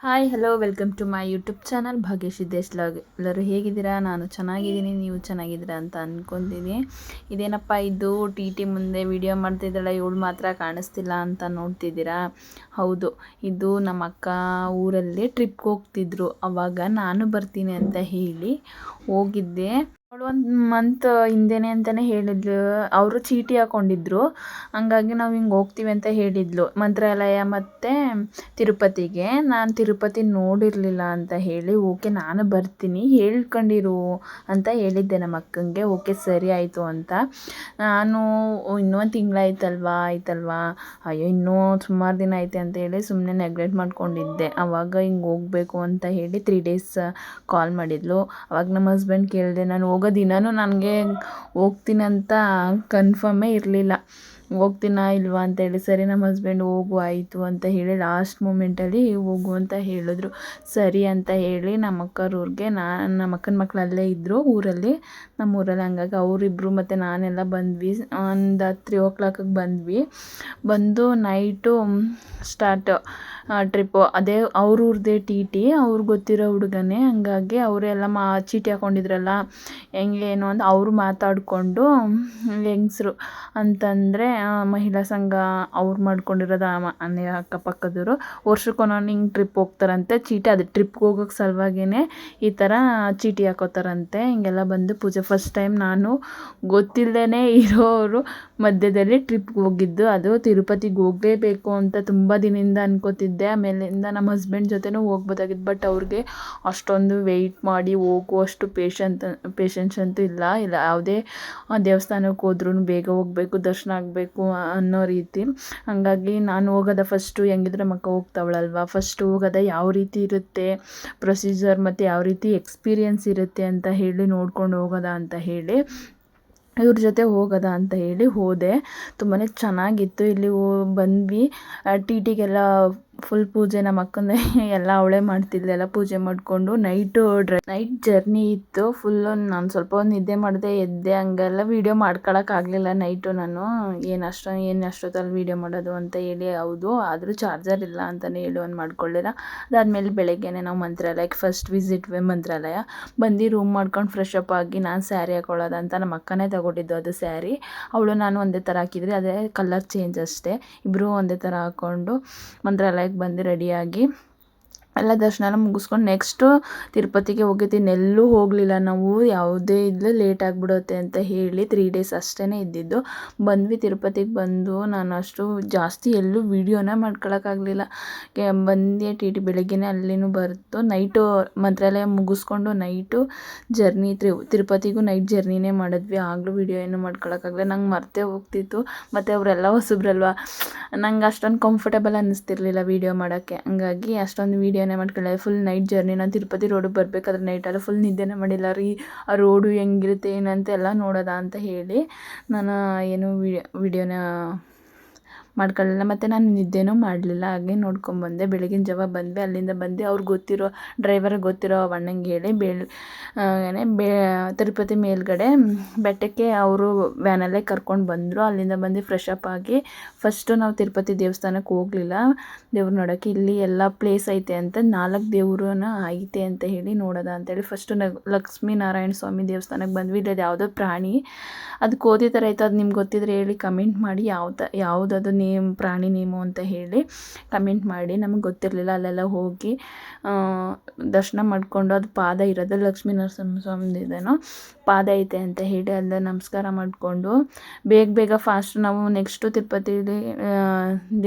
Hi hello welcome to my YouTube channel Bhagyash Siddesh log. ಎಲ್ಲರೂ ಹೇಗಿದ್ದೀರಾ? ನಾನು ಚೆನ್ನಾಗಿದ್ದೀನಿ, ನೀವು ಚೆನ್ನಾಗಿದ್ದೀರಾ ಅಂತ ಅಂದ್ಕೊತೀನಿ. ಇದೇನಪ್ಪ ಇದು ಟಿ ಮುಂದೆ ವಿಡಿಯೋ ಮಾಡ್ತಿದ್ದಾಳೆ, ಇವಳು ಮಾತ್ರ ಕಾಣಿಸ್ತಿಲ್ಲ ಅಂತ ನೋಡ್ತಿದ್ದೀರಾ? ಹೌದು, ಇದು ನಮ್ಮ ಅಕ್ಕ ಊರಲ್ಲಿ ಟ್ರಿಪ್ಗೆ ಹೋಗ್ತಿದ್ರು. ಅವಾಗ ನಾನು ಬರ್ತೀನಿ ಅಂತ ಹೇಳಿ ಹೋಗಿದ್ದೆ. ಅವಳು 1 ಮಂತ್ ಹಿಂದೆನೇ ಅಂತಲೇ ಹೇಳಿದ್ಲು. ಅವರು ಚೀಟಿ ಹಾಕ್ಕೊಂಡಿದ್ರು, ಹಂಗಾಗಿ ನಾವು ಹಿಂಗೆ ಹೋಗ್ತೀವಿ ಅಂತ ಹೇಳಿದ್ಲು ಮಂತ್ರಾಲಯ ಮತ್ತು ತಿರುಪತಿಗೆ. ನಾನು ತಿರುಪತಿ ನೋಡಿರಲಿಲ್ಲ ಅಂತ ಹೇಳಿ ಓಕೆ ನಾನು ಬರ್ತೀನಿ ಹೇಳ್ಕೊಂಡಿರು ಅಂತ ಹೇಳಿದ್ದೆ ನಮ್ಮ ಅಕ್ಕಂಗೆ. ಓಕೆ ಸರಿ ಆಯಿತು ಅಂತ ನಾನು ಇನ್ನೊಂದು ತಿಂಗಳಾಯ್ತಲ್ವಾ ಅಯ್ಯೋ ಇನ್ನೂ ಸುಮಾರು ದಿನ ಐತೆ ಅಂತ ಹೇಳಿ ಸುಮ್ಮನೆ ನೆಗ್ಲೆಕ್ಟ್ ಮಾಡ್ಕೊಂಡಿದ್ದೆ. ಆವಾಗ ಹಿಂಗೆ ಹೋಗಬೇಕು ಅಂತ ಹೇಳಿ 3 ಡೇಸ್ ಕಾಲ್ ಮಾಡಿದ್ಲು. ಅವಾಗ ನಮ್ಮ ಹಸ್ಬೆಂಡ್ ಕೇಳಿದೆ, ನಾನು ಹೋಗೋ ದಿನವೂ ನನಗೆ ಹೋಗ್ತೀನಂತ ಕನ್ಫರ್ಮೇ ಇರಲಿಲ್ಲ, ಹೋಗ್ತೀನಾ ಇಲ್ವಾ ಅಂತೇಳಿ. ಸರಿ ನಮ್ಮ ಹಸ್ಬೆಂಡ್ ಹೋಗು ಆಯಿತು ಅಂತ ಹೇಳಿ ಲಾಸ್ಟ್ ಮೂಮೆಂಟಲ್ಲಿ ಹೋಗು ಅಂತ ಹೇಳಿದ್ರು. ಸರಿ ಅಂತ ಹೇಳಿ ನಮ್ಮ ಅಕ್ಕರ ಊರಿಗೆ ನಮ್ಮ ಅಕ್ಕನ ಮಕ್ಳು ಅಲ್ಲೇ ಇದ್ದರು ಊರಲ್ಲಿ, ನಮ್ಮೂರಲ್ಲಿ. ಹಂಗಾಗಿ ಅವರಿಬ್ಬರು ಮತ್ತು ನಾನೆಲ್ಲ ಬಂದ್ವಿ. ಒಂದು 3 o'clock ಬಂದ್ವಿ. ಬಂದು ನೈಟು ಸ್ಟಾರ್ಟ್ ಟ್ರಿಪ್ಪು. ಅದೇ ಅವ್ರ ಊರದೇ ಟಿ ಅವ್ರಿಗೆ ಗೊತ್ತಿರೋ ಹುಡುಗನೇ. ಹಂಗಾಗಿ ಅವರೆಲ್ಲ ಚೀಟಿ ಹಾಕ್ಕೊಂಡಿದ್ರಲ್ಲ ಹೆಂಗೆ ಏನು ಅಂತ ಅವರು ಮಾತಾಡಿಕೊಂಡು, ಹೆಂಗಸ್ರು ಅಂತಂದರೆ ಮಹಿಳಾ ಸಂಘ ಅವ್ರು ಮಾಡ್ಕೊಂಡಿರೋದು ಮನೆ ಅಕ್ಕಪಕ್ಕದವರು ವರ್ಷಕ್ಕೊಂದೊಂದು ಹಿಂಗೆ ಟ್ರಿಪ್ ಹೋಗ್ತಾರಂತೆ. ಚೀಟಿ ಅದು ಟ್ರಿಪ್ಗೆ ಹೋಗೋಕ್ಕೆ ಸಲುವಾಗಿಯೇ ಈ ಥರ ಚೀಟಿ ಹಾಕೋತಾರಂತೆ. ಹಿಂಗೆಲ್ಲ ಬಂದು ಪೂಜೆ ಫಸ್ಟ್ ಟೈಮ್ ನಾನು ಗೊತ್ತಿಲ್ಲದೇ ಇರೋರು ಮಧ್ಯದಲ್ಲಿ ಟ್ರಿಪ್ಗೆ ಹೋಗಿದ್ದು. ಅದು ತಿರುಪತಿಗೆ ಹೋಗಲೇಬೇಕು ಅಂತ ತುಂಬ ದಿನದಿಂದ ಅನ್ಕೋತಿದ್ದೆ. ಆಮೇಲಿಂದ ನಮ್ಮ ಹಸ್ಬೆಂಡ್ ಜೊತೆನೂ ಹೋಗ್ಬೋದಾಗಿತ್ತು, ಬಟ್ ಅವ್ರಿಗೆ ಅಷ್ಟೊಂದು ವೆಯ್ಟ್ ಮಾಡಿ ಹೋಗುವಷ್ಟು ಪೇಷನ್ಸ್ ಅಂತೂ ಇಲ್ಲ. ಯಾವುದೇ ದೇವಸ್ಥಾನಕ್ಕೆ ಹೋದ್ರೂ ಬೇಗ ಹೋಗಬೇಕು, ದರ್ಶನ ಆಗಬೇಕು ಅನ್ನೋ ರೀತಿ. ಹಾಗಾಗಿ ನಾನು ಹೋಗೋದ ಫಸ್ಟು ಹೆಂಗಿದ್ರೆ ಮಕ್ಕ ಹೋಗ್ತಾವಳಲ್ವ, ಫಸ್ಟು ಹೋಗೋದ ಯಾವ ರೀತಿ ಇರುತ್ತೆ ಪ್ರೊಸೀಜರ್ ಮತ್ತು ಯಾವ ರೀತಿ ಎಕ್ಸ್ಪೀರಿಯೆನ್ಸ್ ಇರುತ್ತೆ ಅಂತ ಹೇಳಿ ನೋಡ್ಕೊಂಡು ಹೋಗೋದ ಅಂತ ಹೇಳಿ ಇವ್ರ ಜೊತೆ ಹೋಗೋದ ಅಂತ ಹೇಳಿ ಹೋದೆ. ತುಂಬಾ ಚೆನ್ನಾಗಿತ್ತು. ಇಲ್ಲಿ ಬಂದ್ವಿ. ಟಿಗೆಲ್ಲ ಫುಲ್ ಪೂಜೆ ನಮ್ಮ ಅಕ್ಕಂದೇ ಎಲ್ಲ ಅವಳೇ ಮಾಡ್ತಿದ್ಲೆಲ್ಲ ಪೂಜೆ ಮಾಡಿಕೊಂಡು. ನೈಟ್ ಜರ್ನಿ ಇತ್ತು ಫುಲ್ಲು. ನಾನು ಸ್ವಲ್ಪ ಹೊತ್ತು ನಿದ್ದೆ ಮಾಡಿದೆ, ಎದ್ದೆ. ಹಂಗೆಲ್ಲ ವೀಡಿಯೋ ಮಾಡ್ಕೊಳಕ್ಕಾಗಲಿಲ್ಲ ನೈಟು. ನಾನು ಏನು ಅಷ್ಟೊತ್ತಲ್ಲಿ ವೀಡಿಯೋ ಮಾಡೋದು ಅಂತ ಹೇಳಿ. ಹೌದು, ಆದರೂ ಚಾರ್ಜರ್ ಇಲ್ಲ ಅಂತಲೇ ಹೇಳಿ ಒಂದು ಮಾಡ್ಕೊಳ್ಳಿಲ್ಲ. ಅದಾದಮೇಲೆ ಬೆಳಗ್ಗೆನೇ ನಾವು ಮಂತ್ರಾಲಯಕ್ಕೆ ಫಸ್ಟ್ ವಿಸಿಟ್ ಮಂತ್ರಾಲಯ ಬಂದು ರೂಮ್ ಮಾಡ್ಕೊಂಡು ಫ್ರೆಶ್ ಅಪ್ ಆಗಿ ನಾನು ಸ್ಯಾರಿ ಹಾಕೊಳ್ಳೋದಂತ ನಮ್ಮ ಅಕ್ಕನೇ ತಗೊಂಡಿದ್ದು ಅದು ಸ್ಯಾರಿ. ಅವಳು ನಾನು ಒಂದೇ ಥರ ಹಾಕಿದ್ರಿ, ಅದೇ ಕಲರ್ ಚೇಂಜ್ ಅಷ್ಟೇ. ಇಬ್ಬರು ಒಂದೇ ಥರ ಹಾಕ್ಕೊಂಡು ಮಂತ್ರಾಲಯಕ್ಕೆ ಬಂದು ರೆಡಿಯಾಗಿ ಎಲ್ಲ ದರ್ಶನ ಎಲ್ಲ ಮುಗಿಸ್ಕೊಂಡು ನೆಕ್ಸ್ಟು ತಿರುಪತಿಗೆ ಹೋಗಿದ್ದೀನಿ. ಎಲ್ಲೂ ಹೋಗಲಿಲ್ಲ ನಾವು, ಯಾವುದೇ ಇದ್ಲು ಲೇಟ್ ಆಗಿಬಿಡುತ್ತೆ ಅಂತ ಹೇಳಿ 3 ಡೇಸ್ ಅಷ್ಟೇ ಇದ್ದಿದ್ದು. ಬಂದ್ವಿ ತಿರುಪತಿಗೆ. ಬಂದು ನಾನು ಅಷ್ಟು ಜಾಸ್ತಿ ಎಲ್ಲೂ ವೀಡಿಯೋನೇ ಮಾಡ್ಕೊಳಕ್ಕಾಗಲಿಲ್ಲ. ಬಂದು ಬೆಳಗ್ಗೆನೇ ಅಲ್ಲಿನೂ ಬರ್ತು. ನೈಟು ಮಂತ್ರಾಲಯ ಮುಗಿಸ್ಕೊಂಡು ನೈಟು ಜರ್ನಿ ತಿರುಪತಿಗೂ ನೈಟ್ ಜರ್ನಿನೇ ಮಾಡಿದ್ವಿ. ಆಗಲೂ ವೀಡಿಯೋ ಏನೂ ಮಾಡ್ಕೊಳಕ್ಕಾಗಲಿಲ್ಲ, ನಂಗೆ ಮರ್ತೇ ಹೋಗ್ತಿತ್ತು. ಮತ್ತು ಅವರೆಲ್ಲ ಹೊಸಬ್ರಲ್ವ, ನಂಗೆ ಅಷ್ಟೊಂದು ಕಂಫರ್ಟೇಬಲ್ ಅನ್ನಿಸ್ತಿರ್ಲಿಲ್ಲ ವೀಡಿಯೋ ಮಾಡೋಕ್ಕೆ. ಹಂಗಾಗಿ ಅಷ್ಟೊಂದು ವೀಡಿಯೋನೇ ಮಾಡ್ಕೊಳ್ಳಿ. Full night journey. ನಾನು ತಿರುಪತಿ ರೋಡಿಗೆ ಬರಬೇಕಾದ್ರೆ ನೈಟೆಲ್ಲ ಫುಲ್ ನಿದ್ದೆನೇ ಮಾಡಿಲ್ಲ ರೀ. ಆ ರೋಡು ಹೆಂಗಿರುತ್ತೆ ಏನಂತ ಎಲ್ಲ ನೋಡೋದ ಅಂತ ಹೇಳಿ ನಾನು ಏನು ವೀಡಿಯೋನ ಮಾಡ್ಕೊಳ್ಳಿಲ್ಲ. ಮತ್ತು ನಾನು ನಿದ್ದೆನೂ ಮಾಡಲಿಲ್ಲ, ಹಾಗೆ ನೋಡ್ಕೊಂಬಂದೆ. ಬೆಳಗಿನ ಜಾವ ಬಂದ್ವಿ. ಅಲ್ಲಿಂದ ಬಂದು ಅವ್ರಿಗೆ ಗೊತ್ತಿರೋ ಡ್ರೈವರ್ಗೆ ಗೊತ್ತಿರೋ ಅಣ್ಣಂಗೆ ಹೇಳಿ ತಿರುಪತಿ ಮೇಲ್ಗಡೆ ಬೆಟ್ಟಕ್ಕೆ ಅವರು ವ್ಯಾನಲ್ಲೇ ಕರ್ಕೊಂಡು ಬಂದರು. ಅಲ್ಲಿಂದ ಬಂದು ಫ್ರೆಶ್ ಅಪ್ ಆಗಿ ಫಸ್ಟು ನಾವು ತಿರುಪತಿ ದೇವಸ್ಥಾನಕ್ಕೆ ಹೋಗಲಿಲ್ಲ ದೇವ್ರು ನೋಡೋಕ್ಕೆ. ಇಲ್ಲಿ ಎಲ್ಲ ಪ್ಲೇಸ್ ಐತೆ ಅಂತ 4 ದೇವ್ರೂ ಐತೆ ಅಂತ ಹೇಳಿ ನೋಡೋದ ಅಂತೇಳಿ ಫಸ್ಟು ಲಕ್ಷ್ಮೀನಾರಾಯಣ ಸ್ವಾಮಿ ದೇವಸ್ಥಾನಕ್ಕೆ ಬಂದ್ವಿ. ಇಲ್ಲಿ ಅದು ಯಾವುದೋ ಪ್ರಾಣಿ, ಅದು ಕೋತಿ ಥರ ಇತ್ತು. ಅದು ನಿಮ್ಗೆ ಗೊತ್ತಿದ್ರೆ ಹೇಳಿ ಕಮೆಂಟ್ ಮಾಡಿ, ಯಾವುದದು ಪ್ರಾಣಿ ನೇಮು ಅಂತ ಹೇಳಿ ಕಮೆಂಟ್ ಮಾಡಿ. ನಮಗೆ ಗೊತ್ತಿರಲಿಲ್ಲ. ಅಲ್ಲೆಲ್ಲ ಹೋಗಿ ದರ್ಶನ ಮಾಡಿಕೊಂಡು, ಅದು ಪಾದ ಇರೋದು ಲಕ್ಷ್ಮೀನರಸಿಂಹ ಸ್ವಾಮಿದೇನೋ ಪಾದ ಐತೆ ಅಂತ ಹೇಳಿ ಅಲ್ಲ ನಮಸ್ಕಾರ ಮಾಡಿಕೊಂಡು ಬೇಗ ಫಾಸ್ಟ್ ನಾವು ನೆಕ್ಸ್ಟು ತಿರುಪತಿಲಿ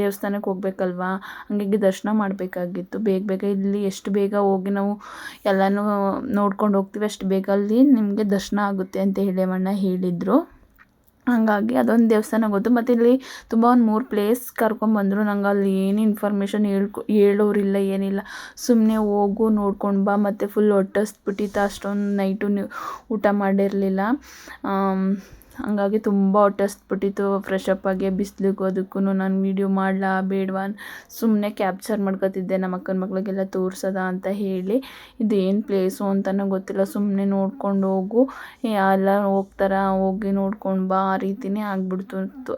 ದೇವಸ್ಥಾನಕ್ಕೆ ಹೋಗ್ಬೇಕಲ್ವಾ, ಹಂಗಾಗಿ ದರ್ಶನ ಮಾಡಬೇಕಾಗಿತ್ತು ಬೇಗ. ಇಲ್ಲಿ ಎಷ್ಟು ಬೇಗ ಹೋಗಿ ನಾವು ಎಲ್ಲನೂ ನೋಡ್ಕೊಂಡು ಹೋಗ್ತೀವಿ ಅಷ್ಟು ಬೇಗ ಅಲ್ಲಿ ನಿಮಗೆ ದರ್ಶನ ಆಗುತ್ತೆ ಅಂತ ಹೇಳಿ ಅಣ್ಣ ಹೇಳಿದರು. ಹಾಗಾಗಿ ಅದೊಂದು ದೇವಸ್ಥಾನ ಗೊತ್ತು. ಮತ್ತು ಇಲ್ಲಿ ತುಂಬ ಒಂದು 3 ಪ್ಲೇಸ್ ಕರ್ಕೊಂಬಂದರು. ನಂಗೆ ಅಲ್ಲಿ ಏನು ಇನ್ಫಾರ್ಮೇಷನ್ ಹೇಳೋರಿಲ್ಲ ಏನಿಲ್ಲ. ಸುಮ್ಮನೆ ಹೋಗು ನೋಡ್ಕೊಂಡು ಬಾ. ಮತ್ತು ಫುಲ್ ಹೊಟ್ಟೆ ಹಸ್ಬಿಟ್ಟಿತ್ತು. ಅಷ್ಟೊಂದು ನೈಟು ಊಟ ಮಾಡಿರಲಿಲ್ಲ. ಹಂಗಾಗಿ ತುಂಬ ಹೊಟ್ಟೆ ಹಸ್ಬಿಟ್ಟಿತ್ತು. ಫ್ರೆಶ್ ಅಪ್ ಆಗಿ ಬಿಸಿಲಿಗೂ ಅದಕ್ಕೂ ನಾನು ವೀಡಿಯೋ ಮಾಡಲಾ ಬೇಡವಾ ಸುಮ್ಮನೆ ಕ್ಯಾಪ್ಚರ್ ಮಾಡ್ಕೊತಿದ್ದೆ, ನಮ್ಮ ಅಕ್ಕನ ಮಕ್ಳಿಗೆಲ್ಲ ತೋರ್ಸೋದ ಅಂತ ಹೇಳಿ. ಇದೇನು ಪ್ಲೇಸು ಅಂತಲೂ ಗೊತ್ತಿಲ್ಲ, ಸುಮ್ಮನೆ ನೋಡ್ಕೊಂಡು ಹೋಗು, ಎಲ್ಲ ಹೋಗ್ತಾರ ಹೋಗಿ ನೋಡ್ಕೊಂಡು ಬಾ ಆ ರೀತಿಯೇ ಆಗಿಬಿಡ್ತು.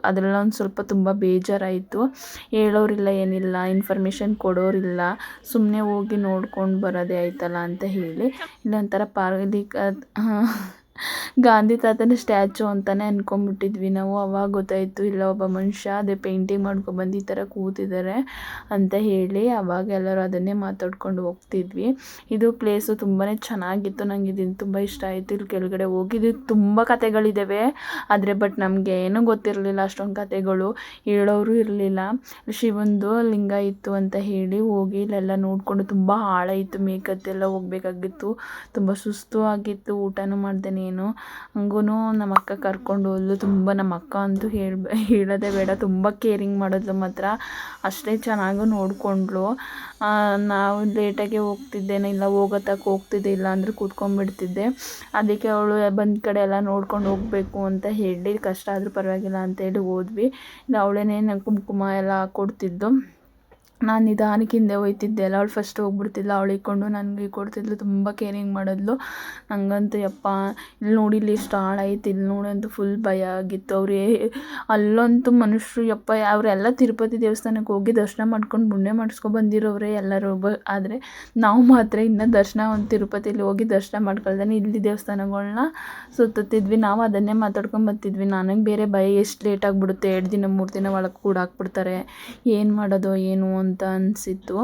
ಅದೆಲ್ಲ ಒಂದು ಸ್ವಲ್ಪ ತುಂಬ ಬೇಜಾರಾಯಿತು. ಹೇಳೋರಿಲ್ಲ ಏನಿಲ್ಲ, ಇನ್ಫಾರ್ಮೇಷನ್ ಕೊಡೋರಿಲ್ಲ, ಸುಮ್ಮನೆ ಹೋಗಿ ನೋಡ್ಕೊಂಡು ಬರೋದೇ ಆಯ್ತಲ್ಲ ಅಂತ ಹೇಳಿ ಇಲ್ಲೊಂಥರ ಇಲ್ಲಿ ಗಾಂಧಿ ತಾತನ ಸ್ಟ್ಯಾಚು ಅಂತಲೇ ಅಂದ್ಕೊಂಬಿಟ್ಟಿದ್ವಿ ನಾವು. ಅವಾಗ ಗೊತ್ತಾಯಿತು ಇಲ್ಲ ಒಬ್ಬ ಮನುಷ್ಯ ಅದೇ ಪೇಂಟಿಂಗ್ ಮಾಡ್ಕೊಬಂದು ಈ ಥರ ಕೂತಿದ್ದಾರೆ ಅಂತ ಹೇಳಿ. ಅವಾಗ ಎಲ್ಲರೂ ಅದನ್ನೇ ಮಾತಾಡ್ಕೊಂಡು ಹೋಗ್ತಿದ್ವಿ. ಇದು ಪ್ಲೇಸು ತುಂಬಾ ಚೆನ್ನಾಗಿತ್ತು, ನನಗೆ ಇದು ತುಂಬ ಇಷ್ಟ ಆಯಿತು. ಇಲ್ಲಿ ಕೆಳಗಡೆ ಹೋಗಿದ್ದು ತುಂಬ ಕತೆಗಳಿದ್ದಾವೆ, ಆದರೆ ಬಟ್ ನಮಗೆ ಏನೂ ಗೊತ್ತಿರಲಿಲ್ಲ ಅಷ್ಟೊಂದು ಕತೆಗಳು, ಹೇಳೋರು ಇರಲಿಲ್ಲ. ಶಿವಂದು ಲಿಂಗ ಇತ್ತು ಅಂತ ಹೇಳಿ ಹೋಗಿ ಇಲ್ಲೆಲ್ಲ ನೋಡಿಕೊಂಡು ತುಂಬ ಆಳ ಇತ್ತು, ಮೇಕತ್ತೆಲ್ಲ ಹೋಗಬೇಕಾಗಿತ್ತು, ತುಂಬ ಸುಸ್ತು ಆಗಿತ್ತು, ಊಟನೂ ಮಾಡ್ದೇನೆ ಏನು. ಹಂಗೂ ನಮ್ಮ ಅಕ್ಕ ಕರ್ಕೊಂಡು ಹೋದ್ಲು. ತುಂಬ ನಮ್ಮ ಅಕ್ಕ ಅಂತೂ ಹೇಳೋದೇ ಬೇಡ, ತುಂಬ ಕೇರಿಂಗ್ ಮಾಡಿದ್ಲು ಮಾತ್ರ, ಅಷ್ಟೇ ಚೆನ್ನಾಗೂ ನೋಡಿಕೊಂಡ್ಳು. ನಾವು ಲೇಟಾಗೆ ಹೋಗ್ತಿದ್ದೇನೆ, ಇಲ್ಲ ಹೋಗೋತಕ್ಕೆ ಹೋಗ್ತಿದ್ದೆ, ಇಲ್ಲ ಅಂದರೆ ಕೂತ್ಕೊಂಡ್ಬಿಡ್ತಿದ್ದೆ. ಅದಕ್ಕೆ ಅವಳು ಬಂದ ಕಡೆ ಎಲ್ಲ ನೋಡ್ಕೊಂಡು ಹೋಗಬೇಕು ಅಂತ ಹೇಳಿ ಕಷ್ಟ ಆದರೂ ಪರವಾಗಿಲ್ಲ ಅಂತೇಳಿ ಹೋದ್ವಿ. ಅವಳೇನೇ ಕುಂಕುಮ ಎಲ್ಲ ಹಾಕ್ಕೊಡ್ತಿದ್ದು, ನಾನು ನಿಧಾನಕ್ಕೆ ಹಿಂದೆ ಹೋಗ್ತಿದ್ದೆ ಅಲ್ಲ, ಅವಳು ಫಸ್ಟ್ ಹೋಗ್ಬಿಡ್ತಿದ್ಲು, ಅವಳು ಇಕ್ಕೊಂಡು ನನಗೆ ಕೊಡ್ತಿದ್ಲು, ತುಂಬ ಕೇರಿಂಗ್ ಮಾಡಿದ್ಲು. ನನಗಂತೂ ಯಪ್ಪ ಇಲ್ಲಿ ನೋಡಿ ಇಲ್ಲಿ ಎಷ್ಟು ಆಳ ಐತೆ, ಇಲ್ಲಿ ನೋಡಂತೂ ಫುಲ್ ಭಯ ಆಗಿತ್ತು. ಅವರೇ ಅಲ್ಲಂತೂ ಮನುಷ್ಯರು ಯಪ್ಪ ಅವರೆಲ್ಲ ತಿರುಪತಿ ದೇವಸ್ಥಾನಕ್ಕೆ ಹೋಗಿ ದರ್ಶನ ಮಾಡ್ಕೊಂಡು ಪುಣ್ಯ ಮಾಡಿಸ್ಕೊಬಂದಿರೋರೇ ಎಲ್ಲರೂ. ಆದರೆ ನಾವು ಮಾತ್ರ ಇನ್ನು ದರ್ಶನ ಒಂದು ತಿರುಪತಿಲಿ ಹೋಗಿ ದರ್ಶನ ಮಾಡ್ಕೊಳ್ದೇನೆ ಇಲ್ಲಿ ದೇವಸ್ಥಾನಗಳನ್ನ ಸುತ್ತುತ್ತಿದ್ವಿ. ನಾವು ಅದನ್ನೇ ಮಾತಾಡ್ಕೊಂಡು ನನಗೆ ಬೇರೆ ಭಯ, ಎಷ್ಟು ಲೇಟ್ ಆಗಿಬಿಡುತ್ತೆ, 2 ದಿನ 3 ದಿನ ಒಳಗೆ ಕೂಡ ಹಾಕ್ಬಿಡ್ತಾರೆ, ಏನು ಮಾಡೋದು ಏನು ಅಂತ ಅನಿಸಿತ್ತು.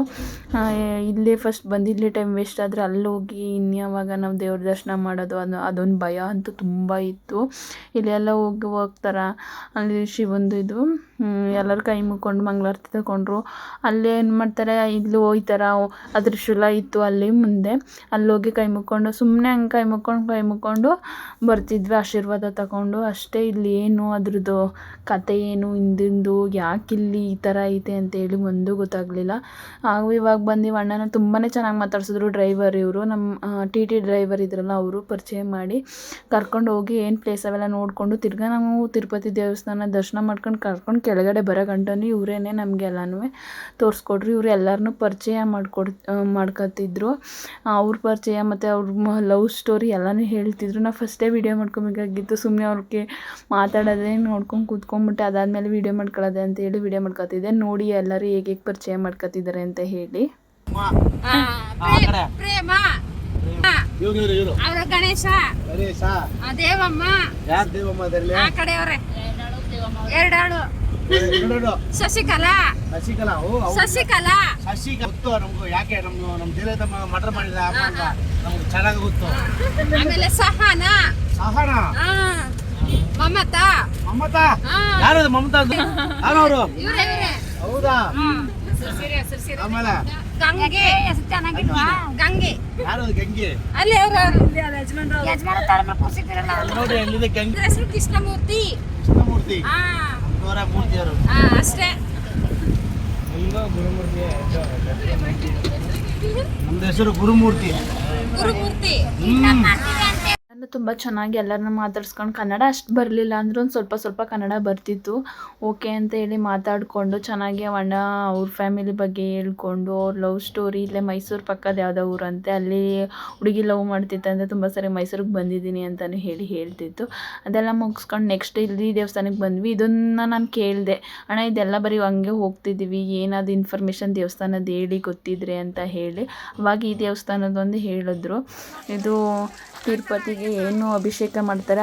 ಇಲ್ಲೇ ಫಸ್ಟ್ ಬಂದು ಇಲ್ಲಿ ಟೈಮ್ ವೇಸ್ಟ್ ಆದರೆ ಅಲ್ಲಿ ಹೋಗಿ ಇನ್ಯಾವಾಗ ನಾವು ದೇವ್ರ ದರ್ಶನ ಮಾಡೋದು ಅದೊಂದು ಭಯ ಅಂತೂ ತುಂಬ ಇತ್ತು. ಇಲ್ಲೆಲ್ಲ ಹೋಗ್ತಾರೆ, ಅಲ್ಲಿ ಶಿವಂದು ಇದು ಎಲ್ಲರೂ ಕೈ ಮುಕ್ಕೊಂಡು ಮಂಗಳಾರತಿ ತಗೊಂಡ್ರು. ಅಲ್ಲೇ ಏನು ಮಾಡ್ತಾರೆ, ಇಲ್ಲಿ ಹೋಯ್ತಾರೆ, ಅದ್ರ ಶೂಲ ಇತ್ತು ಅಲ್ಲಿ ಮುಂದೆ, ಅಲ್ಲೋಗಿ ಕೈ ಮುಕ್ಕೊಂಡು ಸುಮ್ಮನೆ ಹಂಗೆ ಕೈ ಮುಕ್ಕೊಂಡು ಬರ್ತಿದ್ವಿ, ಆಶೀರ್ವಾದ ತಗೊಂಡು ಅಷ್ಟೇ. ಇಲ್ಲಿ ಏನು ಅದ್ರದ್ದು ಕತೆ ಏನು ಹಿಂದಿಂದು ಯಾಕಿಲ್ಲಿ ಈ ಥರ ಐತೆ ಅಂತೇಳಿ ಒಂದು ಗೊತ್ತಾಗಲಿಲ್ಲ. ಹಾಗೂ ಇವಾಗ ಬಂದು ಅಣ್ಣನ ತುಂಬಾ ಚೆನ್ನಾಗಿ ಮಾತಾಡ್ಸಿದ್ರು ಡ್ರೈವರ್, ಇವರು ನಮ್ಮ TT ಡ್ರೈವರ್ ಇದ್ರಲ್ಲ ಅವರು ಪರಿಚಯ ಮಾಡಿ ಕರ್ಕೊಂಡು ಹೋಗಿ ಏನು ಪ್ಲೇಸ್ ಅವೆಲ್ಲ ನೋಡಿಕೊಂಡು ತಿರ್ಗಾ ನಾವು ತಿರುಪತಿ ದೇವಸ್ಥಾನ ದರ್ಶನ ಕರ್ಕೊಂಡು ಕೆಳಗಡೆ ಬರೋ ಗಂಟನೂ ಇವರೇನೆ ನಮಗೆಲ್ಲನೂ ತೋರಿಸ್ಕೊಡ್ರು. ಇವರು ಎಲ್ಲರನ್ನೂ ಪರಿಚಯ ಮಾಡ್ಕೊತಿದ್ರು. ಅವ್ರ ಪರಿಚಯ ಮತ್ತು ಅವ್ರ ಲವ್ ಸ್ಟೋರಿ ಎಲ್ಲನೂ ಹೇಳ್ತಿದ್ರು. ನಾವು ಫಸ್ಟೇ ವೀಡಿಯೋ ಮಾಡ್ಕೊಬೇಕಾಗಿತ್ತು, ಸುಮ್ಮನೆ ಅವ್ರಿಗೆ ಮಾತಾಡೋದೇ ನೋಡ್ಕೊಂಡು ಕೂತ್ಕೊಂಡ್ಬಿಟ್ಟೆ. ಅದಾದಮೇಲೆ ವೀಡಿಯೋ ಮಾಡ್ಕೊಳ್ಳೋದೆ ಅಂತೇಳಿ ವೀಡಿಯೋ ಮಾಡ್ಕೊತಿದ್ದೆ. ನೋಡಿ ಎಲ್ಲರೂ ಹೇಗೆ ಪರಿಚಯ ಮಾಡ್ಕೊತಿದ್ದಾರೆ ಅಂತ ಹೇಳಿ. ಪ್ರೇಮ ಅವರ ಗಣೇಶ ದೇವಮ್ಮ ಆ ಕಡೆಯವರೇ ಎರಡಾಳು ಶಶಿಕಲಾ ಶಶಿಕಲಾ ಗೊತ್ತು ನಮ್ಗೆ, ಯಾಕೆ ನಮ್ಮ ದೇವದ ಮರ್ಡರ್ ಮಾಡಿದ ನಮ್ಗೆ ಚೆನ್ನಾಗಿ ಗೊತ್ತು. ಆಮೇಲೆ ಸಹನಾ ಮಮತಾ ಯಾರು ಮಮತಾ ಯಾರವರು? ಹೌದಾ? ಆಮೇಲೆ ಗಂಗೆ ಗಂಗೆ ಯಾರು ಗಂಗೆ? ಅಲ್ಲಿ ನೋಡಿ ಎಲ್ಲಿದೆ ಗಂಗೆ? ಹೆಸರು ಕೃಷ್ಣಮೂರ್ತಿ. ಕೃಷ್ಣಮೂರ್ತಿ ಮೂರ್ತಿಯವರು ಅಷ್ಟೇ. ನಮ್ದು ಹೆಸರು ಗುರುಮೂರ್ತಿ. ನಾನು ತುಂಬ ಚೆನ್ನಾಗಿ ಎಲ್ಲರನ್ನ ಮಾತಾಡ್ಸ್ಕೊಂಡು, ಕನ್ನಡ ಅಷ್ಟು ಬರಲಿಲ್ಲ ಅಂದರೂ ಒಂದು ಸ್ವಲ್ಪ ಕನ್ನಡ ಬರ್ತಿತ್ತು. ಓಕೆ ಅಂತ ಹೇಳಿ ಮಾತಾಡಿಕೊಂಡು ಚೆನ್ನಾಗಿ ಅಣ್ಣ ಅವ್ರ ಫ್ಯಾಮಿಲಿ ಬಗ್ಗೆ ಹೇಳ್ಕೊಂಡು, ಅವ್ರ ಲವ್ ಸ್ಟೋರಿ, ಇಲ್ಲೇ ಮೈಸೂರು ಪಕ್ಕದ ಯಾವುದೋ ಊರಂತೆ, ಅಲ್ಲಿ ಹುಡುಗಿ ಲವ್ ಮಾಡ್ತಿತ್ತಂತೆ, ತುಂಬ ಸರಿ ಮೈಸೂರಿಗೆ ಬಂದಿದ್ದೀನಿ ಅಂತಲೂ ಹೇಳ್ತಿತ್ತು. ಅದೆಲ್ಲ ಮುಗಿಸ್ಕೊಂಡು ನೆಕ್ಸ್ಟ್ ಇಲ್ಲಿ ದೇವಸ್ಥಾನಕ್ಕೆ ಬಂದ್ವಿ. ಇದನ್ನು ನಾನು ಕೇಳಿದೆ, ಅಣ್ಣ ಇದೆಲ್ಲ ಬರೀ ಹಂಗೆ ಹೋಗ್ತಿದ್ದೀವಿ, ಏನಾದ್ರು ಇನ್ಫಾರ್ಮೇಷನ್ ದೇವಸ್ಥಾನದ ಹೇಳಿ ಗೊತ್ತಿದ್ರೆ ಅಂತ ಹೇಳಿ. ಅವಾಗ ಈ ದೇವಸ್ಥಾನದೊಂದು ಹೇಳಿದ್ರು, ಇದು ತಿರುಪತಿಗೆ ಏನು ಅಭಿಷೇಕ ಮಾಡ್ತಾರೆ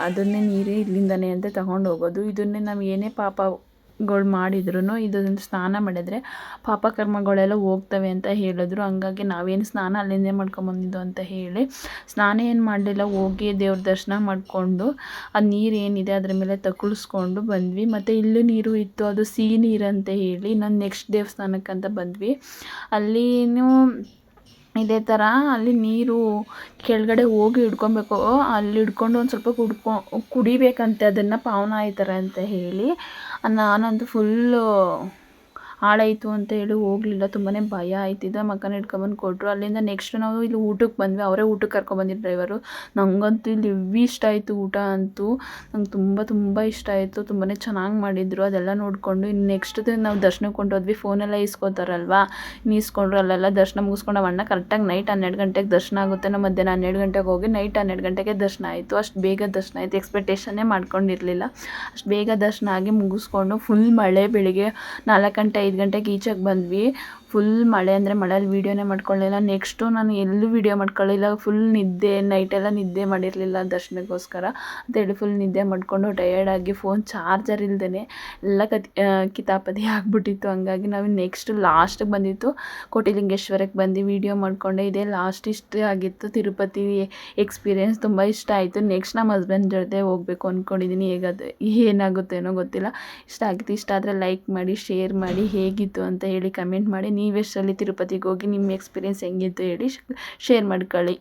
ಅದನ್ನೇ ನೀರೇ ಇಲ್ಲಿಂದನೇ ಅಂತ ತಗೊಂಡು ಹೋಗೋದು. ಇದನ್ನೇ ನಾವು ಏನೇ ಪಾಪಗಳು ಮಾಡಿದ್ರು ಇದನ್ನು ಸ್ನಾನ ಮಾಡಿದರೆ ಪಾಪ ಕರ್ಮಗಳೆಲ್ಲ ಹೋಗ್ತವೆ ಅಂತ ಹೇಳಿದ್ರು. ಹಂಗಾಗಿ ನಾವೇನು ಸ್ನಾನ ಅಲ್ಲಿಂದೇ ಮಾಡ್ಕೊಂಬಂದಿದ್ದು ಅಂತ ಹೇಳಿ ಸ್ನಾನ ಏನು ಮಾಡಲಿಲ್ಲ, ಹೋಗಿ ದೇವ್ರ ದರ್ಶನ ಮಾಡಿಕೊಂಡು ಆ ನೀರು ಏನಿದೆ ಅದ್ರ ಮೇಲೆ ತಗುಲಿಸ್ಕೊಂಡು ಬಂದ್ವಿ. ಮತ್ತು ಇಲ್ಲೂ ನೀರು ಇತ್ತು, ಅದು ಸಿಹಿ ನೀರು ಅಂತ ಹೇಳಿ ನಾನು ನೆಕ್ಸ್ಟ್ ದೇವಸ್ಥಾನಕ್ಕಂತ ಬಂದ್ವಿ. ಅಲ್ಲಿನೂ ಇದೇ ಥರ ಅಲ್ಲಿ ನೀರು ಕೆಳಗಡೆ ಹೋಗಿ ಹಿಡ್ಕೊಬೇಕು, ಅಲ್ಲಿ ಹಿಡ್ಕೊಂಡು ಒಂದು ಸ್ವಲ್ಪ ಕುಡಿಬೇಕಂತೆ, ಅದನ್ನು ಪಾವನ ಆಯ್ತಾರೆ ಅಂತ ಹೇಳಿ. ನಾನಂತೂ ಫುಲ್ಲು ಹಾಳಾಯಿತು ಅಂತ ಹೇಳಿ ಹೋಗಲಿಲ್ಲ. ತುಂಬಾ ಭಯ ಆಯ್ತಿದ್ದ. ಮಕ್ಕನ ಹಿಡ್ಕೊಂಬಂದು ಕೊಟ್ಟರು. ಅಲ್ಲಿಂದ ನೆಕ್ಸ್ಟ್ ನಾವು ಇಲ್ಲಿ ಊಟಕ್ಕೆ ಬಂದ್ವಿ. ಅವರೇ ಊಟಕ್ಕೆ ಕರ್ಕೊಂಬಂದಿದ್ದು ಡ್ರೈವರು. ನನಗಂತೂ ಇಲ್ಲಿ ಹೆವಿ ಇಷ್ಟ ಆಯಿತು ಊಟ ಅಂತೂ. ನಂಗೆ ತುಂಬ ಇಷ್ಟ ಆಯಿತು. ತುಂಬಾ ಚೆನ್ನಾಗಿ ಮಾಡಿದರು. ಅದೆಲ್ಲ ನೋಡಿಕೊಂಡು ಇನ್ನು ನೆಕ್ಸ್ಟ್ ನಾವು ದರ್ಶನಕ್ಕೆ ಹೊಂಟೋದ್ವಿ. ಫೋನೆಲ್ಲ ಇಸ್ಕೊತಾರಲ್ವ, ಇಸ್ಕೊಂಡ್ರು. ಅಲ್ಲೆಲ್ಲ ದರ್ಶನ ಮುಗಿಸ್ಕೊಂಡು ಅಣ್ಣ ಕರೆಕ್ಟಾಗಿ ನೈಟ್ 12 ಗಂಟೆಗೆ ದರ್ಶನ ಆಗುತ್ತೆ. ನಾವು ಮಧ್ಯಾಹ್ನ 12 ಗಂಟೆಗೆ ಹೋಗಿ ನೈಟ್ 12 ಗಂಟೆಗೆ ದರ್ಶನ ಆಯಿತು. ಅಷ್ಟು ಬೇಗ ದರ್ಶನ ಆಯಿತು. ಎಕ್ಸ್ಪೆಕ್ಟೇಷನ್ನೇ ಮಾಡ್ಕೊಂಡಿರಲಿಲ್ಲ. ಅಷ್ಟು ಬೇಗ ದರ್ಶನ ಆಗಿ ಮುಗಿಸ್ಕೊಂಡು ಫುಲ್ ಮಳೆ. ಬೆಳಿಗ್ಗೆ 4 ಗಂಟೆ 5 ಗಂಟೆಗೆ ಈಚೆಗೆ ಬಂದ್ವಿ. ಫುಲ್ ಮಳೆ ಅಂದರೆ ಮಳೆಯಲ್ಲಿ ವೀಡಿಯೋನೇ ಮಾಡ್ಕೊಳ್ಳಿಲ್ಲ. ನೆಕ್ಸ್ಟು ನಾನು ಎಲ್ಲೂ ವೀಡಿಯೋ ಮಾಡ್ಕೊಳ್ಳಿಲ್ಲ. ಫುಲ್ ನಿದ್ದೆ, ನೈಟೆಲ್ಲ ನಿದ್ದೆ ಮಾಡಿರಲಿಲ್ಲ ದರ್ಶನಕ್ಕೋಸ್ಕರ ಅಂತೇಳಿ ಫುಲ್ ನಿದ್ದೆ ಮಾಡಿಕೊಂಡು ಟಯರ್ಡಾಗಿ ಫೋನ್ ಚಾರ್ಜರ್ ಇಲ್ಲದೇ ಎಲ್ಲ ಕಿತಾಪತಿ ಆಗಿಬಿಟ್ಟಿತ್ತು. ಹಂಗಾಗಿ ನಾವು ನೆಕ್ಸ್ಟ್ ಲಾಸ್ಟಿಗೆ ಬಂದಿತ್ತು ಕೋಟಿಲಿಂಗೇಶ್ವರಕ್ಕೆ ಬಂದು ವೀಡಿಯೋ ಮಾಡಿಕೊಂಡೆ. ಇದೇ ಲಾಸ್ಟ್ ಇಷ್ಟ ಆಗಿತ್ತು ತಿರುಪತಿ ಎಕ್ಸ್ಪೀರಿಯೆನ್ಸ್. ತುಂಬ ಇಷ್ಟ ಆಯಿತು. ನೆಕ್ಸ್ಟ್ ನಮ್ಮ ಹಸ್ಬೆಂಡ್ ಜೊತೆ ಹೋಗಬೇಕು ಅಂದ್ಕೊಂಡಿದ್ದೀನಿ. ಏನಾಗುತ್ತೇನೋ ಗೊತ್ತಿಲ್ಲ. ಇಷ್ಟ ಆದರೆ ಲೈಕ್ ಮಾಡಿ, ಶೇರ್ ಮಾಡಿ, ಹೇಗಿತ್ತು ಅಂತ ಹೇಳಿ ಕಮೆಂಟ್ ಮಾಡಿ. ನೀವೆಷ್ಟರಲ್ಲಿ ತಿರುಪತಿಗೆ ಹೋಗಿ ನಿಮ್ಮ ಎಕ್ಸ್ಪೀರಿಯೆನ್ಸ್ ಹೆಂಗಿತ್ತು ಹೇಳಿ ಶೇರ್ ಮಾಡ್ಕೊಳ್ಳಿ.